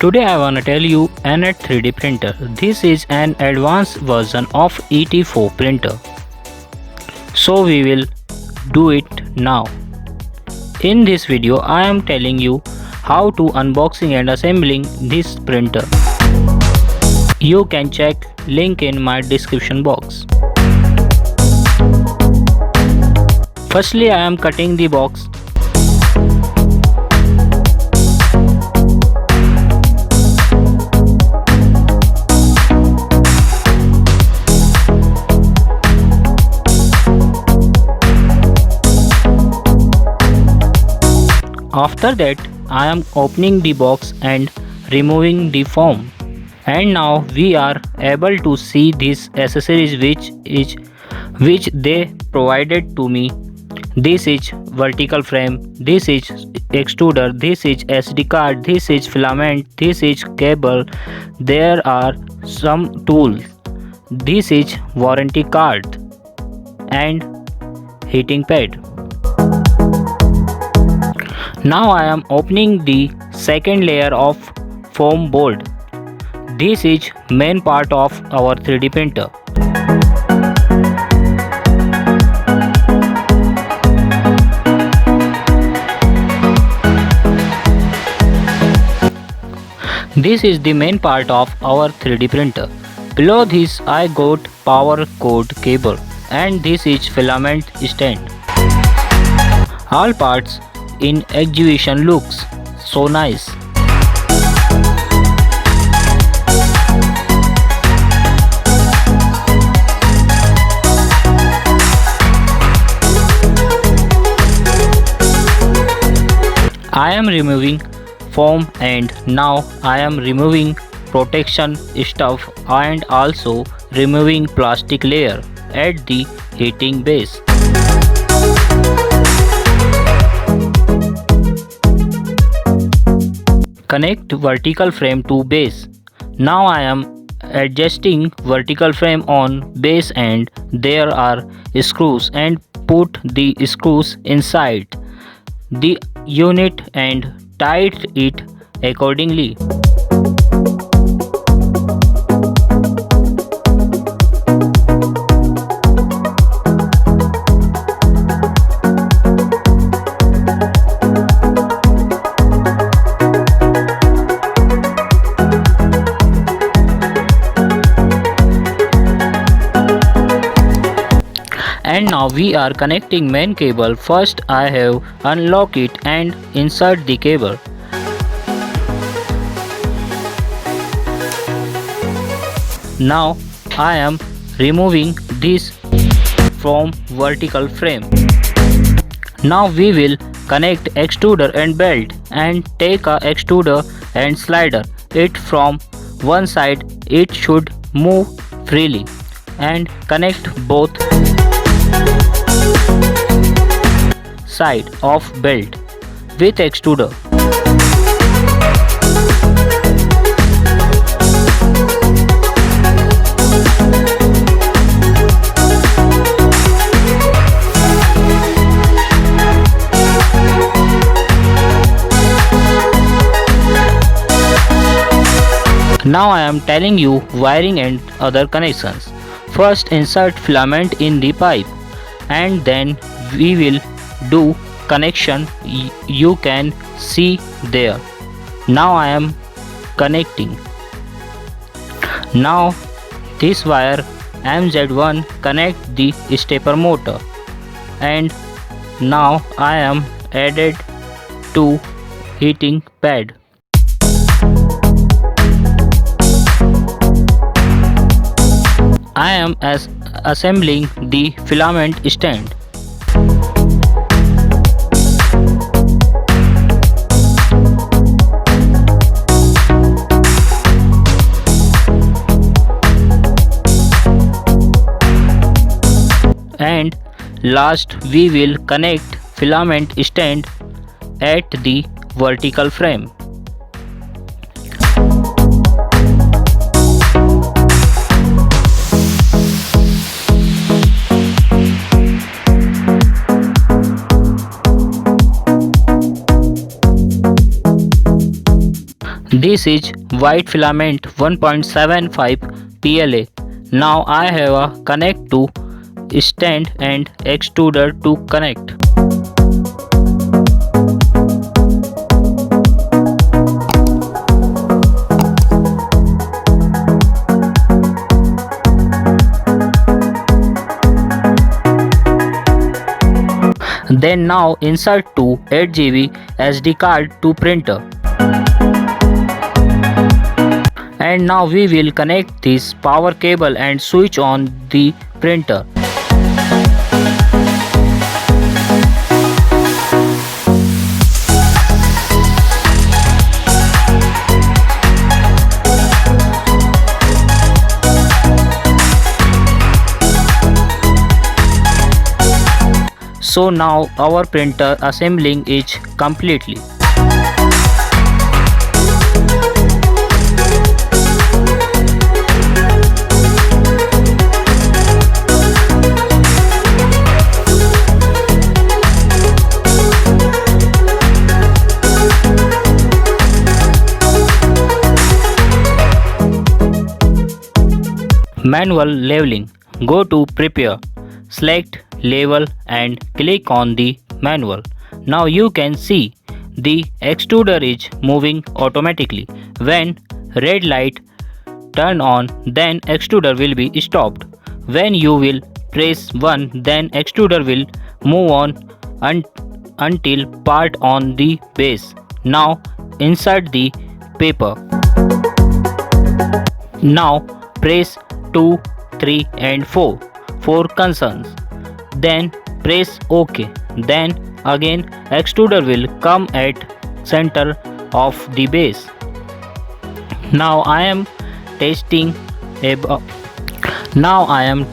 Today I wanna tell you Anet 3D printer. This is an advanced version of ET4 printer. So we will do it now. In this video I am telling you how to unboxing and assembling this printer. You can check link in my description box. Firstly I am cutting the box. After that, I am opening the box and removing the foam. And now we are able to see these accessories which they provided to me. This is vertical frame, this is extruder, this is SD card, this is filament, this is cable. There are some tools. This is warranty card and heating pad. Now I am opening the second layer of foam board. This is main part of our 3D printer. This is the main part of our 3D printer. Below this I got power cord cable and this is filament stand. All parts in exhibition looks so nice. I am removing foam and now I am removing protection stuff and also removing plastic layer at the heating base. Connect vertical frame to base. Now I am adjusting vertical frame on base and there are screws and put the screws inside the unit and tight it accordingly. And now we are connecting main cable. First I have unlock it and insert the cable. Now I am removing this from vertical frame. Now we will connect extruder and belt and take a extruder and slider it from one side. It should move freely and connect both side of belt with extruder. Now I am telling you wiring and other connections. First insert filament in the pipe and then we will do connection. You can see there. Now I am connecting. Now this wire MZ1 connect the stepper motor and now I am added to heating pad. I am assembling the filament stand. And last we will connect filament stand at the vertical frame. This is white filament 1.75 PLA. Now I have a connect to stand and extruder to connect. Then now insert to 8 GB SD card to printer. And now we will connect this power cable and switch on the printer. So now our printer assembling is completely. Manual leveling. Go to Prepare, select Level and click on the manual. Now you can see the extruder is moving automatically. When red light turn on, then extruder will be stopped. When you will press 1, then extruder will move on until part on the base. Now insert the paper. Now press 2, 3 and 4 for concerns. Then press OK. Then again extruder will come at center of the base. Now I am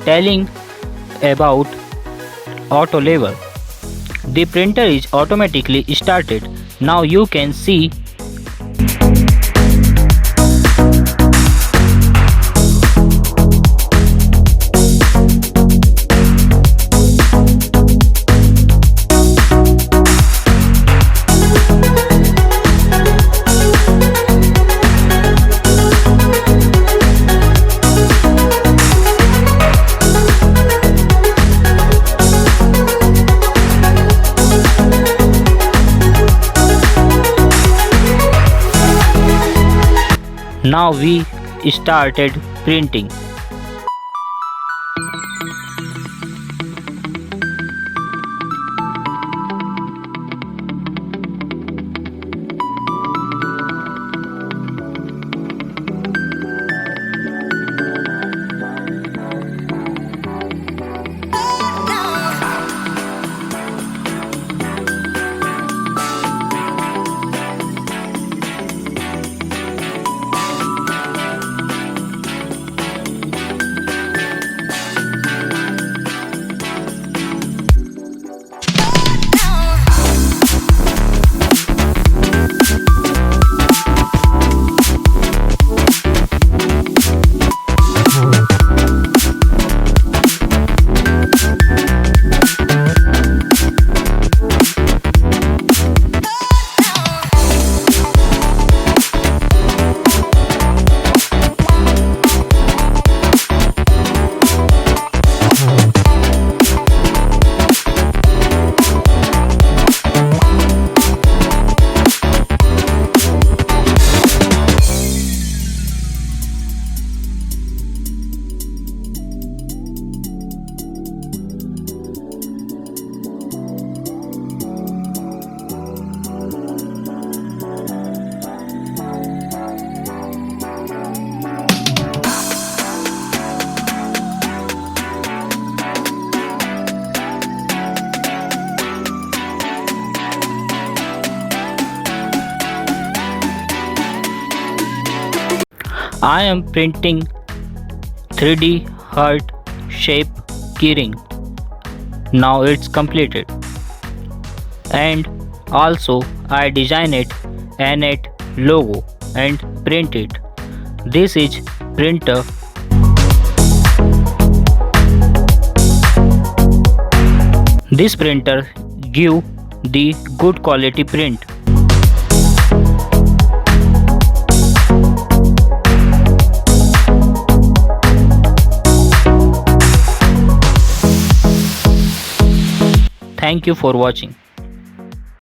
telling about auto level. The printer is automatically started. Now you can see now we started printing. I am printing 3D heart shape keyring. Now it's completed. And also I designed Anet logo and print it. This is printer. This printer give the good quality print. Thank you for watching.